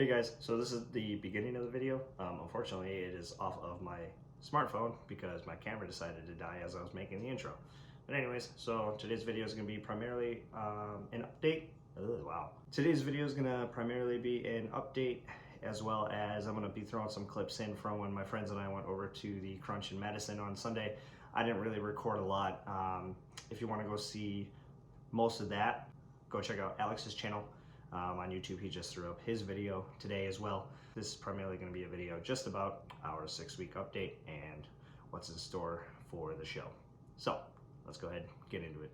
Hey guys, so this is the beginning of the video. Unfortunately, it is off of my smartphone because my camera decided to die as I was making the intro. But anyways, so today's video is going to be primarily an update. Wow. Today's video is going to primarily be an update, as well as I'm going to be throwing some clips in from when my friends and I went over to the Crunch in Madison on Sunday. I didn't really record a lot. If you want to go see most of that, go check out Alex's channel. On YouTube, he just threw up his video today as well. This is primarily going to be a video just about our 6-week update and what's in store for the show. So let's go ahead and get into it.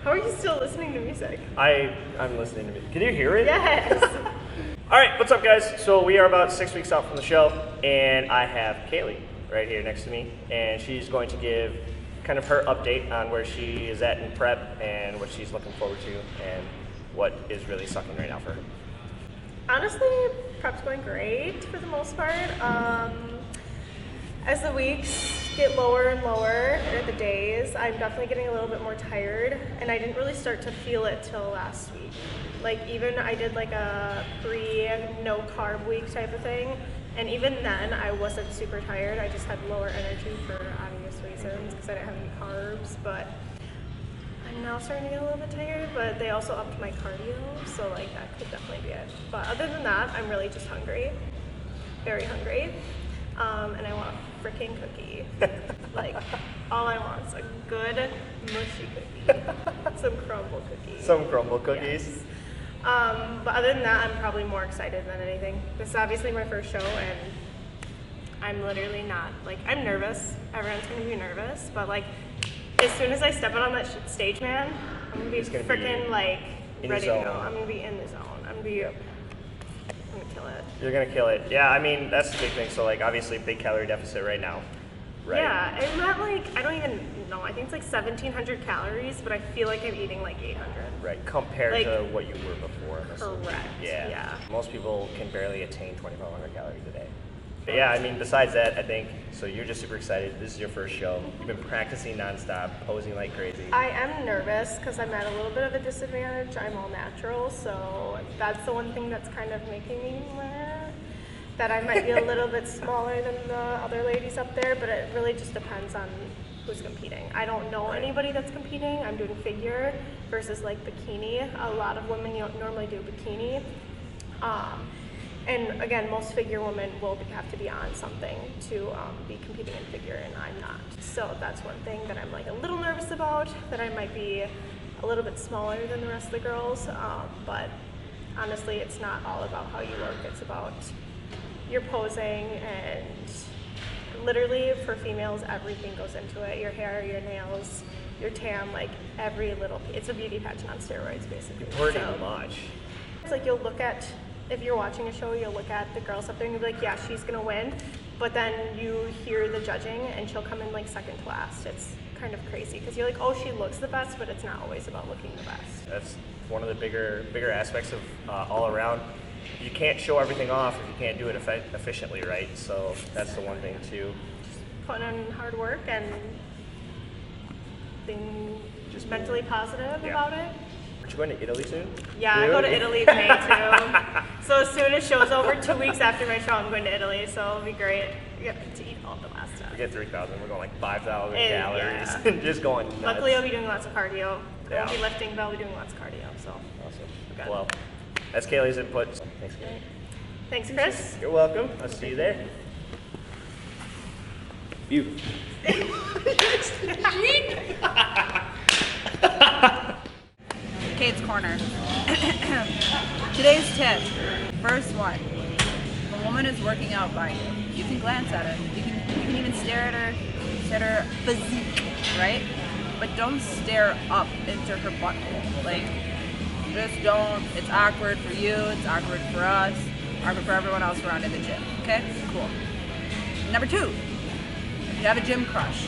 How are you still listening to music? I'm listening to music. Can you hear it? Yes. All right, what's up guys? So we are about 6 weeks out from the show, and I have Kaylee right here next to me, and she's going to give kind of her update on where she is at in prep and what she's looking forward to and what is really sucking right now for her. Honestly, prep's going great for the most part. As the weeks get lower and lower, or the days, I'm definitely getting a little bit more tired, and I didn't really start to feel it till last week. Like, even I did like a no carb week type of thing, and even then I wasn't super tired. I just had lower energy for obvious reasons because I didn't have any carbs. But I'm now starting to get a little bit tired, but they also upped my cardio, so like that could definitely be it. But other than that, I'm really just hungry, very hungry, and I want a freaking cookie. Like, all I want is a good mushy cookie, some crumble cookies. Some crumble cookies. Yes. But other than that, I'm probably more excited than anything. This is obviously my first show, and I'm literally not, like, I'm nervous. Everyone's gonna be nervous, but like, as soon as I step out on that stage, man, I'm gonna be freaking like ready to go. I'm gonna be in the zone. I'm gonna kill it. You're gonna kill it. Yeah, I mean, that's the big thing. So like, obviously big calorie deficit right now. Right? Yeah, I'm at like, I don't even know, I think it's like 1,700 calories, but I feel like I'm eating like 800. Right, compared like, to what you were before. Correct, yeah. Most people can barely attain 2,500 calories a day. But yeah, I mean, besides that, I think, so you're just super excited. This is your first show. You've been practicing nonstop, posing like crazy. I am nervous because I'm at a little bit of a disadvantage. I'm all natural, so that's the one thing that's kind of making me that I might be a little bit smaller than the other ladies up there, but it really just depends on who's competing. I don't know anybody that's competing. I'm doing figure versus like bikini. A lot of women normally do bikini. And again, most figure women will have to be on something to be competing in figure, and I'm not. So that's one thing that I'm like a little nervous about, that I might be a little bit smaller than the rest of the girls. But honestly, it's not all about how you look. It's about your posing, and literally for females, everything goes into it. Your hair, your nails, your tan, like every little, it's a beauty pageant on steroids basically. Pretty much. It's like you'll look at, if you're watching a show, you'll look at the girls up there and you'll be like, yeah, she's gonna win. But then you hear the judging and she'll come in like second to last. It's kind of crazy because you're like, oh, she looks the best, but it's not always about looking the best. That's one of the bigger aspects of all around. You can't show everything off if you can't do it efficiently, right? So that's the one thing too. Putting in hard work and being just mentally positive about it. Aren't you going to Italy soon? Yeah, I go to Italy in May too. So as soon as show's over, 2 weeks after my show, I'm going to Italy. So it'll be great. We get to eat all the last stuff. We get 3,000. We're going like 5,000 calories. Yeah. Just going nuts. Luckily, I'll be doing lots of cardio. I Yeah. won't be lifting, but I'll be doing lots of cardio. So Awesome. Well, that's Kaylee's input. Thanks, Kaylee. Thanks, Chris. You're welcome. I'll see you there. Beautiful. Kate's Corner. Today's tip. First one. If a woman is working out by you, you can glance at it. You can even stare at her physique, right? But don't stare up into her butthole. Like, just don't. It's awkward for you. It's awkward for us. Awkward for everyone else around in the gym. Okay? Cool. Number 2. If you have a gym crush,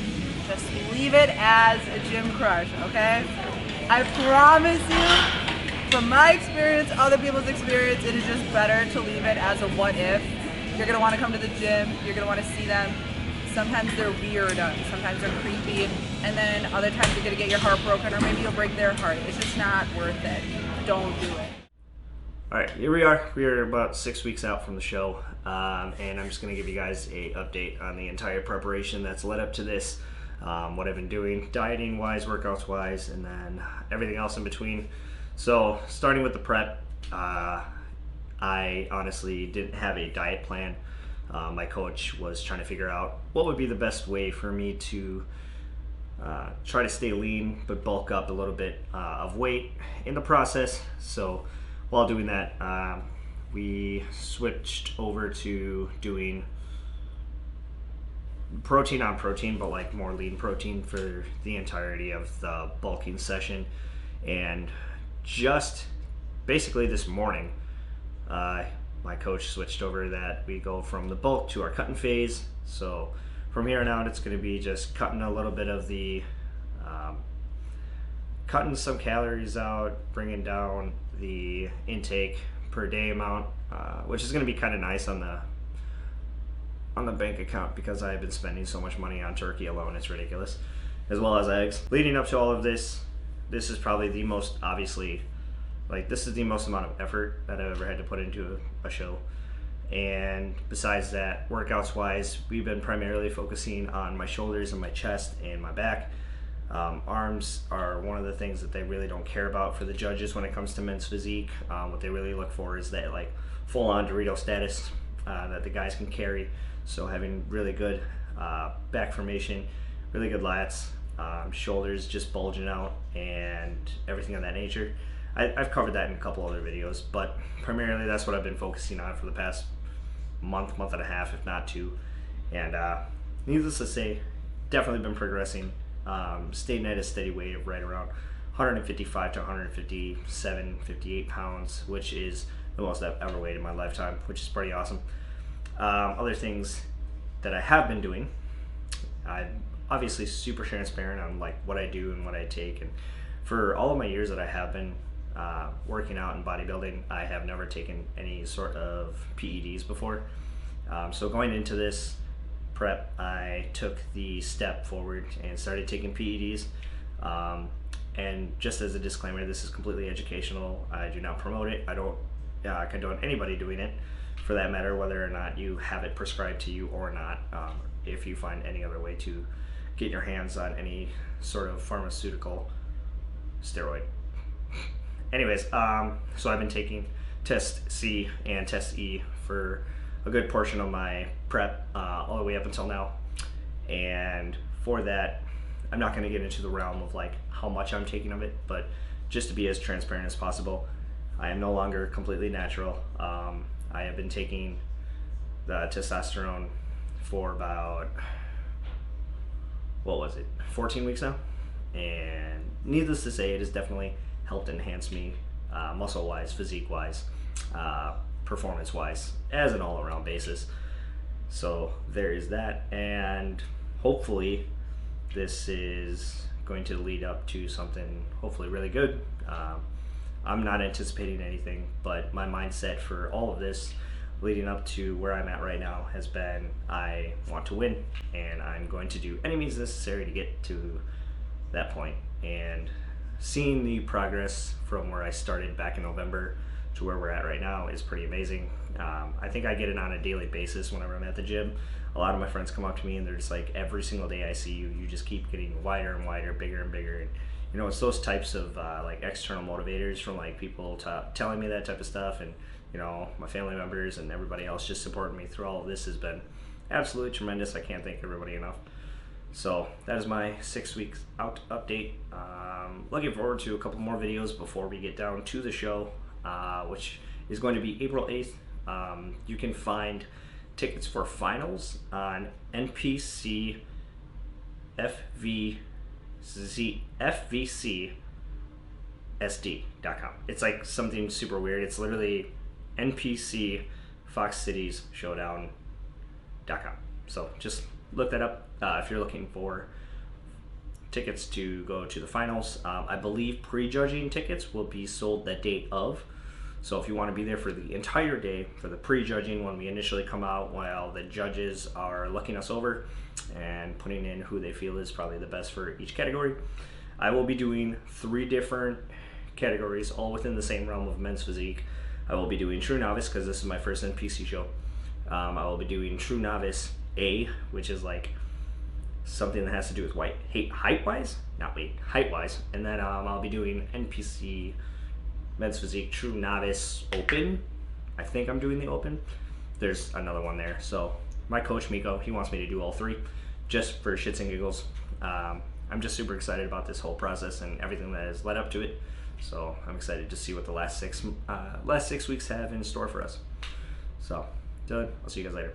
just leave it as a gym crush, okay? I promise you, from my experience, other people's experience, it is just better to leave it as a what if You're gonna want to come to the gym. You're gonna want to see them. Sometimes they're weird, sometimes they're creepy, and then other times you're gonna get your heart broken, or maybe you'll break their heart. It's just not worth it. Don't do it. All right, here we are. We are about 6 weeks out from the show, and I'm just going to give you guys a update on the entire preparation that's led up to this, what I've been doing, dieting-wise, workouts-wise, and then everything else in between. So, starting with the prep, I honestly didn't have a diet plan. My coach was trying to figure out what would be the best way for me to try to stay lean but bulk up a little bit of weight in the process. So while doing that, we switched over to doing protein on protein, but like more lean protein for the entirety of the bulking session. And just basically this morning, my coach switched over that we go from the bulk to our cutting phase. So from here on out, it's going to be just cutting a little bit of the, cutting some calories out, bringing down the intake per day amount, which is going to be kind of nice on the bank account because I've been spending so much money on turkey alone. It's ridiculous, as well as eggs. Leading up to all of this, this is probably the most, obviously, like this is the most amount of effort that I've ever had to put into a show. And besides that, workouts wise, we've been primarily focusing on my shoulders and my chest and my back. Arms are one of the things that they really don't care about for the judges when it comes to men's physique. What they really look for is that like full on Dorito status that the guys can carry. So having really good back formation, really good lats, shoulders just bulging out, and everything of that nature. I've covered that in a couple other videos, but primarily that's what I've been focusing on for the past month and a half, if not two. And needless to say, definitely been progressing. Staying at a steady weight of right around 155 to 157, 58 pounds, which is the most I've ever weighed in my lifetime, which is pretty awesome. Other things that I have been doing, I'm obviously super transparent on like what I do and what I take. And for all of my years that I have been working out and bodybuilding, I have never taken any sort of PEDs before. So going into this prep, I took the step forward and started taking PEDs. And just as a disclaimer, this is completely educational. I do not promote it. I don't condone anybody doing it, for that matter, whether or not you have it prescribed to you or not. If you find any other way to get your hands on any sort of pharmaceutical steroid. Anyways, so I've been taking Test C and Test E for a good portion of my prep, all the way up until now. And for that, I'm not going to get into the realm of like how much I'm taking of it, but just to be as transparent as possible, I am no longer completely natural. I have been taking the testosterone for about, what was it, 14 weeks now? And needless to say, it has definitely helped enhance me muscle-wise, physique-wise, performance-wise, as an all-around basis. So there is that, and hopefully this is going to lead up to something hopefully really good. I'm not anticipating anything, but my mindset for all of this leading up to where I'm at right now has been I want to win, and I'm going to do any means necessary to get to that point. And seeing the progress from where I started back in November to where we're at right now is pretty amazing. I think I get it on a daily basis whenever I'm at the gym. A lot of my friends come up to me and they're just like, every single day I see you, you just keep getting wider and wider, bigger and bigger. And you know, it's those types of like external motivators from like people telling me that type of stuff, and you know, my family members and everybody else just supporting me through all of this has been absolutely tremendous. I can't thank everybody enough. So that is my 6 weeks out update. Looking forward to a couple more videos before we get down to the show, which is going to be April 8th. You can find tickets for finals on FVCSD.com. It's like something super weird. It's literally NPC Fox Cities Showdown.com. So just look that up if you're looking for tickets to go to the finals. I believe prejudging tickets will be sold the date of. So if you want to be there for the entire day, for the pre-judging when we initially come out, while the judges are looking us over and putting in who they feel is probably the best for each category, I will be doing 3 different categories, all within the same realm of men's physique. I will be doing True Novice, because this is my first NPC show. I will be doing True Novice A, which is like something that has to do with height-wise, not weight, height-wise. And then I'll be doing NPC Men's Physique True Novice Open. I think I'm doing the Open. There's another one there. So my coach Miko, he wants me to do all 3 just for shits and giggles. I'm just super excited about this whole process and everything that has led up to it. So I'm excited to see what the last 6 weeks have in store for us. So, Dylan, I'll see you guys later.